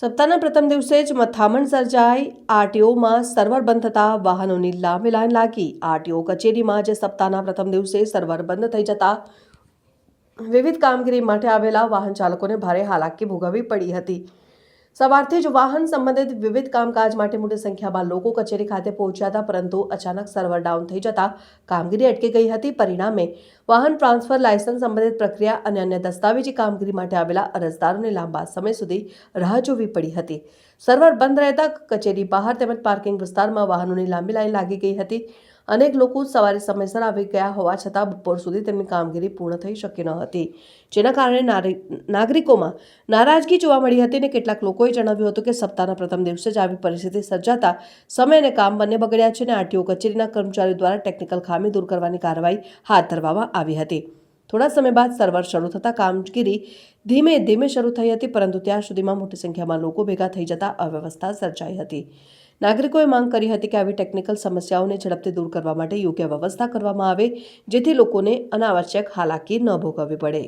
સપ્તાહના પ્રથમ દિવસે જ મથામણ સર્જાઈ। આરટીઓમાં સર્વર બંધ થતાં વાહનોની લાંબી લાઈન લાગી। આરટીઓ કચેરીમાં આજે સપ્તાહના પ્રથમ દિવસે સર્વર બંધ થઈ જતા વિવિધ કામગીરી માટે આવેલા વાહન ચાલકોને ભારે હાલાકી ભોગવવી પડી હતી। સવારથી જ વાહન સંબંધિત વિવિધ કામકાજ માટે મોટી સંખ્યામાં લોકો કચેરી ખાતે પહોંચ્યા હતા, પરંતુ અચાનક સર્વર ડાઉન થઈ જતા કામગીરી અટકી ગઈ હતી। પરિણામે વાહન ટ્રાન્સફર, લાયસન્સ સંબંધિત પ્રક્રિયા અને અન્ય દસ્તાવેજી કામગીરી માટે આવેલા અરજદારોને લાંબા સમય સુધી રાહ જોવી પડી હતી। સર્વર બંધ રહેતા કચેરી બહાર તેમજ પાર્કિંગ વિસ્તારમાં વાહનોની લાંબી લાઈન લાગી ગઈ હતી। અનેક લોકો સવારે સમયસર આવી ગયા હોવા છતાં બપોર સુધી તેમની કામગીરી પૂર્ણ થઈ શકી ન હતી, જેના કારણે નાગરિકોમાં નારાજગી જોવા મળી હતી અને કેટલાક લોકોએ જણાવ્યું હતું કે સપ્તાહના પ્રથમ દિવસે જ આવી પરિસ્થિતિ સર્જાતા સમય અને કામ બંને બગડ્યા છે અને આરટીઓ કચેરીના કર્મચારીઓ દ્વારા ટેકનિકલ ખામી દૂર કરવાની કાર્યવાહી હાથ ધરવામાં આવી હતી। થોડા સમય બાદ સર્વર શરૂ થતાં કામગીરી ધીમે ધીમે શરૂ થઈ હતી, પરંતુ ત્યાં સુધીમાં મોટી સંખ્યામાં લોકો ભેગા થઈ જતા અવ્યવસ્થા સર્જાઈ હતી। નાગરિકોએ માંગ કરી હતી કે આવી ટેકનિકલ સમસ્યાઓને ઝડપથી દૂર કરવા માટે યોગ્ય વ્યવસ્થા કરવામાં આવે, જેથી લોકોને અનાવશ્યક હાલાકી ન ભોગવવી પડે।